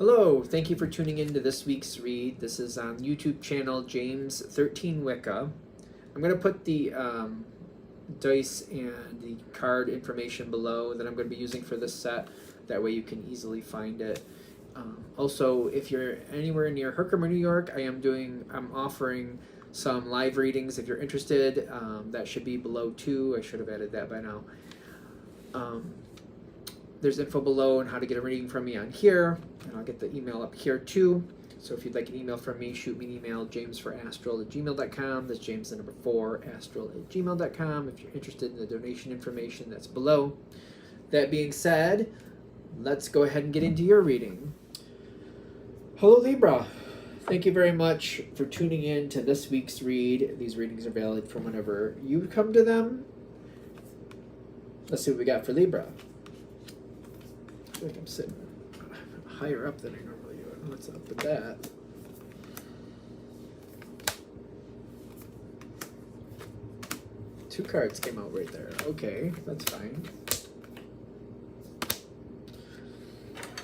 Hello, thank you for tuning in to this week's read. This is on YouTube channel James 13 Wicca. I'm going to put the dice and the card information below that I'm going to be using for this set. That way you can easily find it. Also, if you're anywhere near Herkimer, New York, I'm offering some live readings if you're interested. That should be below too. I should have added that by now. There's info below on how to get a reading from me on here, and I'll get the email up here too. So if you'd like an email from me, shoot me an email, jamesforastral@gmail.com. That's James the number 4, astral@gmail.com. If you're interested in the donation information, that's below. That being said, let's go ahead and get into your reading. Hello, Libra. Thank you very much for tuning in to this week's read. These readings are valid from whenever you come to them. Let's see what we got for Libra. I feel like I'm sitting higher up than I normally do. I don't know what's up with that. Two cards came out right there. Okay, that's fine.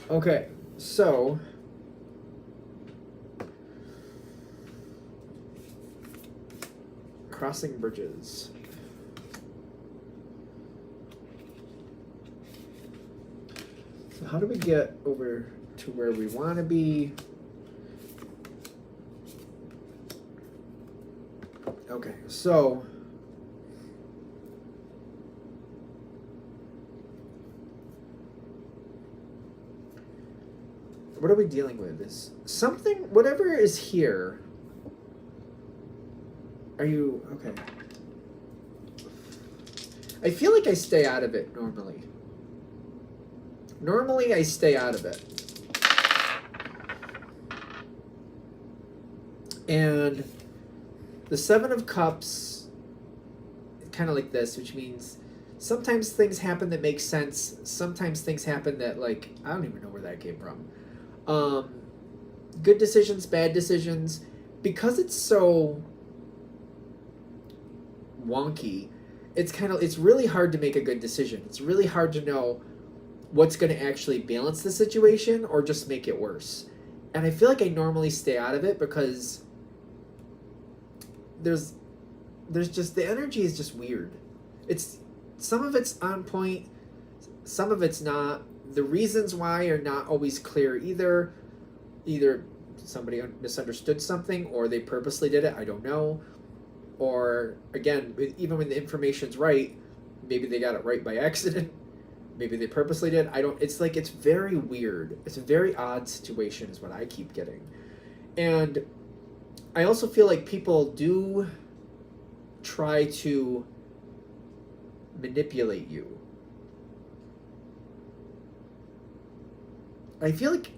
Okay, so crossing bridges. So how do we get over to where we want to be? Okay, so what are we dealing with? Is something, whatever is here. Are you, okay. I feel like I stay out of it normally. Normally, I stay out of it. And the Seven of Cups, kind of like this, which means sometimes things happen that make sense. Sometimes things happen that, like, I don't even know where that came from. Good decisions, bad decisions. Because it's so wonky, it's really hard to make a good decision. It's really hard to know what's going to actually balance the situation or just make it worse. And I feel like I normally stay out of it because there's just, the energy is just weird. It's, some of it's on point, some of it's not. The reasons why are not always clear either. Either somebody misunderstood something or they purposely did it, I don't know. Or again, even when the information's right, maybe they got it right by accident. Maybe they purposely did. I don't, it's like, it's very weird. It's a very odd situation is what I keep getting. And I also feel like people do try to manipulate you. I feel like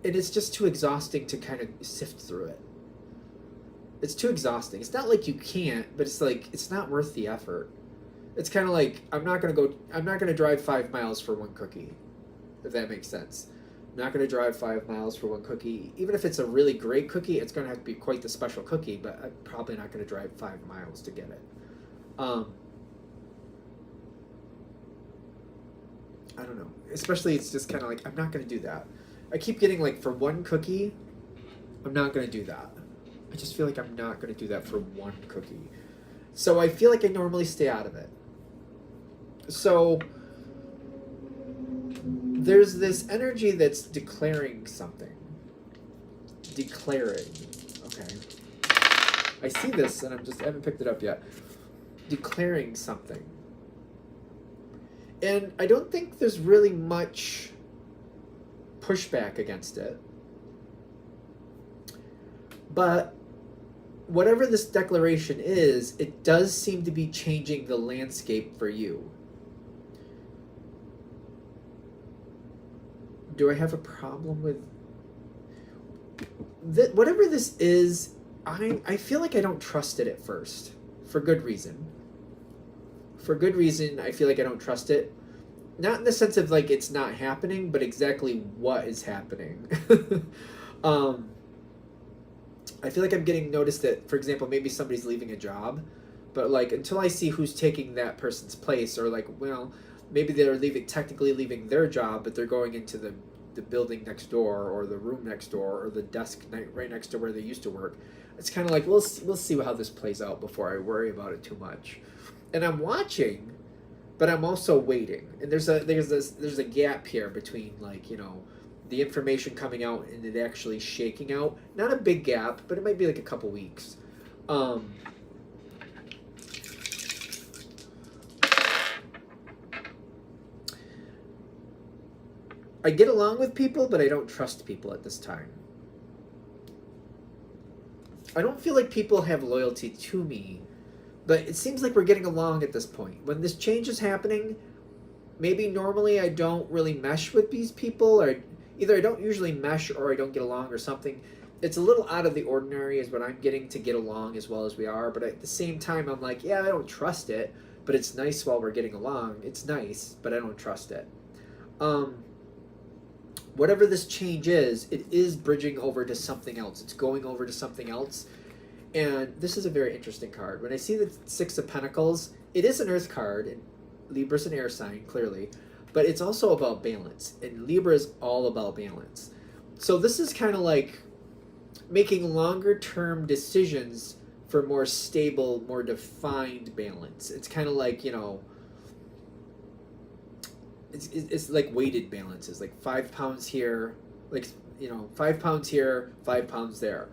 it is just too exhausting to kind of sift through it. It's too exhausting. It's not like you can't, but it's like, it's not worth the effort. It's kind of like, I'm not going to drive 5 miles for one cookie, if that makes sense. I'm not going to drive 5 miles for one cookie. Even if it's a really great cookie, it's going to have to be quite the special cookie, but I'm probably not going to drive 5 miles to get it. I don't know. Especially, it's just kind of like, I'm not going to do that. I keep getting like, for one cookie, I'm not going to do that. I just feel like I'm not going to do that for one cookie. So I feel like I normally stay out of it. So there's this energy that's declaring something. Declaring. Okay. I see this and I haven't picked it up yet. Declaring something. And I don't think there's really much pushback against it. But whatever this declaration is, it does seem to be changing the landscape for you. Do I have a problem with whatever this is? I feel like I don't trust it at first, for good reason. For good reason, I feel like I don't trust it. Not in the sense of like it's not happening, but exactly what is happening. I feel like I'm getting noticed that, for example, maybe somebody's leaving a job, but like until I see who's taking that person's place, or like, well, maybe they're technically leaving their job, but they're going into the the building next door or the room next door or the desk right next to where they used to work. It's kind of like, we'll see how this plays out before I worry about it too much. And I'm watching, but I'm also waiting. And there's a gap here between, like, you know, the information coming out and it actually shaking out. Not a big gap, but it might be like a couple weeks. I get along with people, but I don't trust people at this time. I don't feel like people have loyalty to me, but it seems like we're getting along at this point. When this change is happening, maybe normally I don't really mesh with these people, or either I don't usually mesh or I don't get along or something. It's a little out of the ordinary is what I'm getting to get along as well as we are, but at the same time I'm like, yeah, I don't trust it, but it's nice while we're getting along. It's nice, but I don't trust it. Whatever this change is, it is bridging over to something else. It's going over to something else. And this is a very interesting card. When I see the Six of Pentacles, it is an Earth card, and Libra's an air sign, clearly, but it's also about balance, and Libra is all about balance. So this is kind of like making longer-term decisions for more stable, more defined balance. It's kind of like, you know, it's like weighted balances, like 5 pounds here, like, you know, 5 pounds here, 5 pounds there,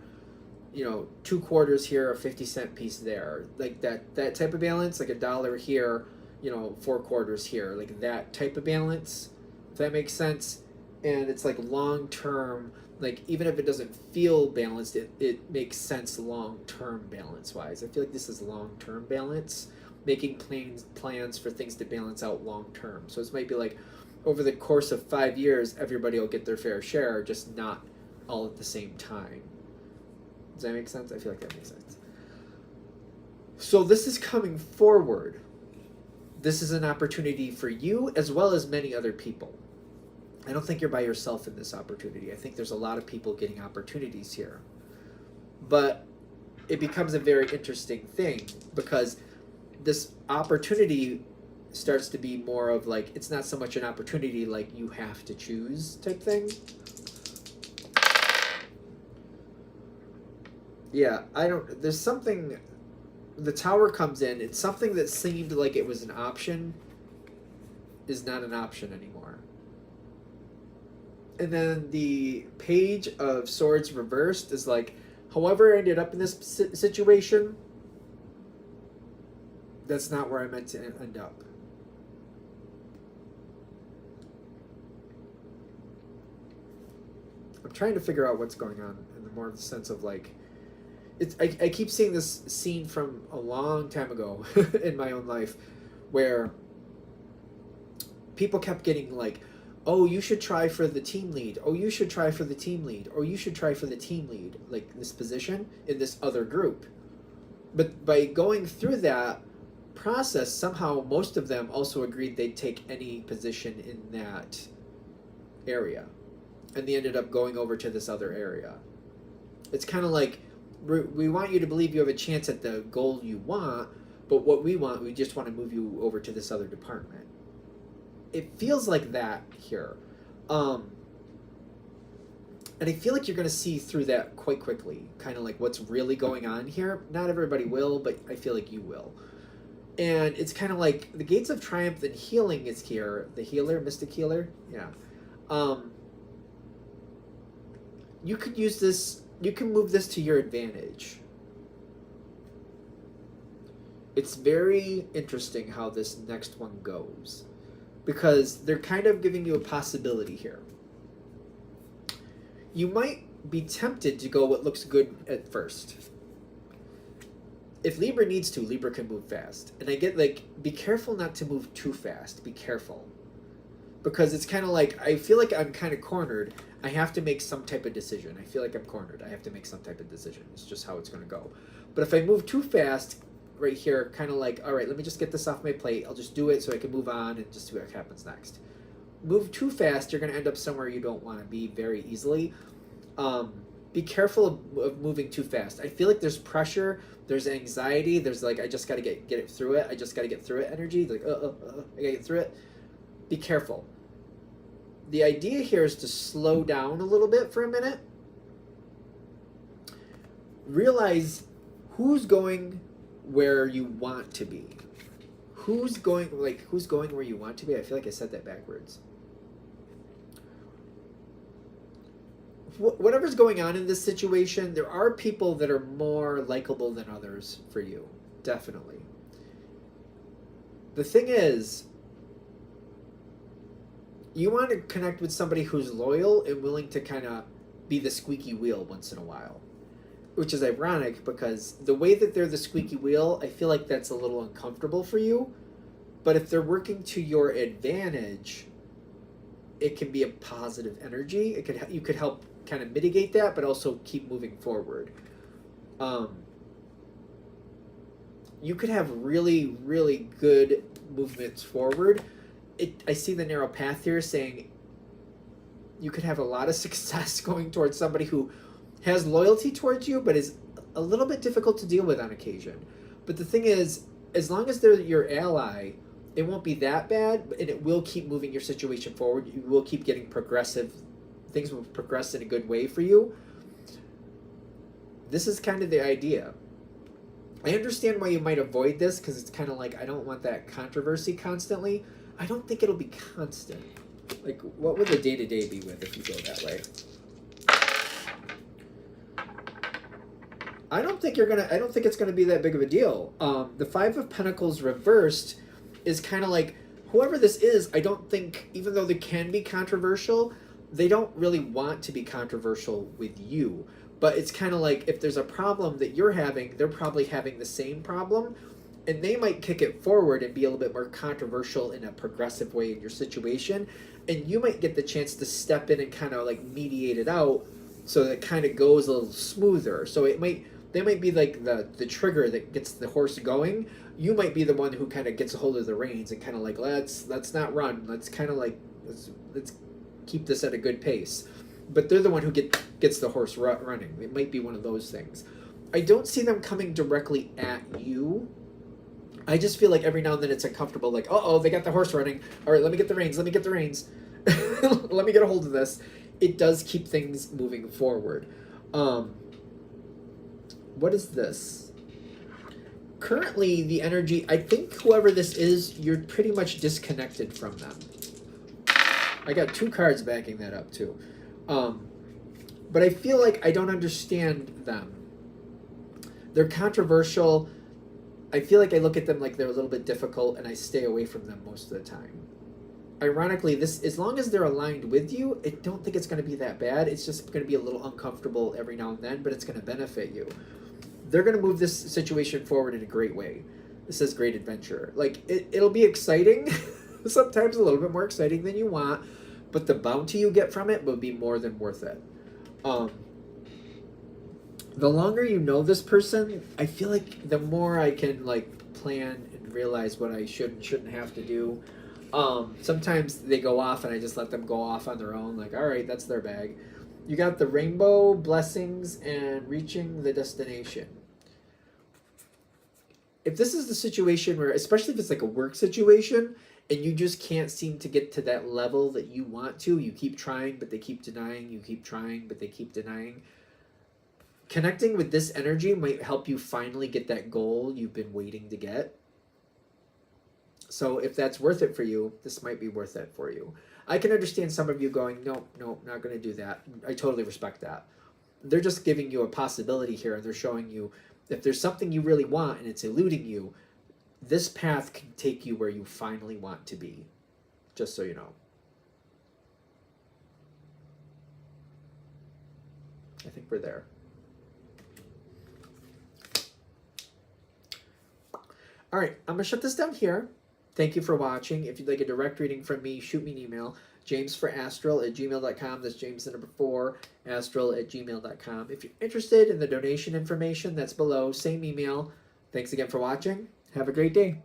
you know, 2 quarters here, a 50-cent piece there, like that type of balance, like $1 here, you know, 4 quarters here, like that type of balance, if that makes sense. And it's like long term, like even if it doesn't feel balanced, it makes sense long term balance wise. I feel like this is long term balance, making plans for things to balance out long term. So this might be like over the course of 5 years, everybody will get their fair share, just not all at the same time. Does that make sense? I feel like that makes sense. So this is coming forward. This is an opportunity for you as well as many other people. I don't think you're by yourself in this opportunity. I think there's a lot of people getting opportunities here. But it becomes a very interesting thing because this opportunity starts to be more of like, it's not so much an opportunity like you have to choose type thing. Yeah, there's something, the Tower comes in, it's something that seemed like it was an option is not an option anymore. And then the Page of Swords reversed is like, however I ended up in this situation, that's not where I meant to end up. I'm trying to figure out what's going on in the more of the sense of like, I keep seeing this scene from a long time ago in my own life where people kept getting like, oh, you should try for the team lead. Oh, you should try for the team lead. Or you should try for the team lead, like this position in this other group. But by going through that process, somehow most of them also agreed they'd take any position in that area. And they ended up going over to this other area. It's kind of like, we want you to believe you have a chance at the goal you want, but what we just want to move you over to this other department. It feels like that here. And I feel like you're going to see through that quite quickly, kind of like what's really going on here. Not everybody will, but I feel like you will. And it's kind of like the Gates of Triumph and Healing is here. The healer, Mystic Healer, yeah. You could use this, you can move this to your advantage. It's very interesting how this next one goes, because they're kind of giving you a possibility here. You might be tempted to go what looks good at first. If Libra needs to, Libra can move fast. And I get like, be careful not to move too fast. Be careful. Because it's kind of like, I feel like I'm kind of cornered. I have to make some type of decision. I feel like I'm cornered. I have to make some type of decision. It's just how it's going to go. But if I move too fast right here, kind of like, all right, let me just get this off my plate. I'll just do it so I can move on and just see what happens next. Move too fast, you're going to end up somewhere you don't want to be very easily. Be careful of moving too fast. I feel like there's pressure, there's anxiety, there's like, I just got to get it through it. I just got to get through it energy. Like, I got to get through it. Be careful. the idea here is to slow down a little bit for a minute. Realize who's going where you want to be. Who's going where you want to be? I feel like I said that backwards. Whatever's going on in this situation, there are people that are more likable than others for you. Definitely. The thing is, you want to connect with somebody who's loyal and willing to kind of be the squeaky wheel once in a while. Which is ironic because the way that they're the squeaky wheel, I feel like that's a little uncomfortable for you. But if they're working to your advantage, it can be a positive energy. You could help kind of mitigate that, but also keep moving forward. You could have really, really good movements forward. I see the narrow path here saying you could have a lot of success going towards somebody who has loyalty towards you, but is a little bit difficult to deal with on occasion. But the thing is, as long as they're your ally, it won't be that bad, and it will keep moving your situation forward. You will keep getting progressive. Things will progress in a good way for you. This is kind of the idea. I understand why you might avoid this, because it's kind of like, I don't want that controversy constantly. I don't think it'll be constant. Like, what would the day-to-day be with if you go that way? I don't think it's gonna be that big of a deal. The Five of Pentacles reversed is kind of like, whoever this is, I don't think, even though they can be controversial, they don't really want to be controversial with you. But it's kind of like, if there's a problem that you're having, they're probably having the same problem, and they might kick it forward and be a little bit more controversial in a progressive way in your situation, and you might get the chance to step in and kind of like mediate it out so that it kind of goes a little smoother. So they might be like the trigger that gets the horse going. You might be the one who kind of gets a hold of the reins and kind of like, let's not run. Let's kind of like, let's keep this at a good pace. But they're the one who gets the horse running. It might be one of those things. I don't see them coming directly at you. I just feel like every now and then it's uncomfortable, like, uh-oh, they got the horse running. All right, let me get the reins. Let me get the reins. Let me get a hold of this. It does keep things moving forward. What is this? Currently, the energy, I think whoever this is, you're pretty much disconnected from them. I got 2 cards backing that up, too. But I feel like I don't understand them. They're controversial. I feel like I look at them like they're a little bit difficult, and I stay away from them most of the time. Ironically, this, as long as they're aligned with you, I don't think it's going to be that bad. It's just going to be a little uncomfortable every now and then, but it's going to benefit you. They're going to move this situation forward in a great way. This is great adventure. Like, it'll be exciting, sometimes a little bit more exciting than you want, but the bounty you get from it will be more than worth it. The longer you know this person, I feel like the more I can like plan and realize what I should and shouldn't have to do. Sometimes they go off and I just let them go off on their own, like, all right, that's their bag. You got the rainbow, blessings, and reaching the destination. If this is the situation where, especially if it's like a work situation, and you just can't seem to get to that level that you want to, you keep trying, but they keep denying, you keep trying, but they keep denying. Connecting with this energy might help you finally get that goal you've been waiting to get. So if that's worth it for you, this might be worth it for you. I can understand some of you going, no, not going to do that. I totally respect that. They're just giving you a possibility here, and they're showing you if there's something you really want and it's eluding you, this path can take you where you finally want to be, just so you know. I think we're there. All right, I'm going to shut this down here. Thank you for watching. If you'd like a direct reading from me, shoot me an email, jamesforastral@gmail.com. That's James the number 4, astral@gmail.com. If you're interested in the donation information, that's below. Same email. Thanks again for watching. Have a great day.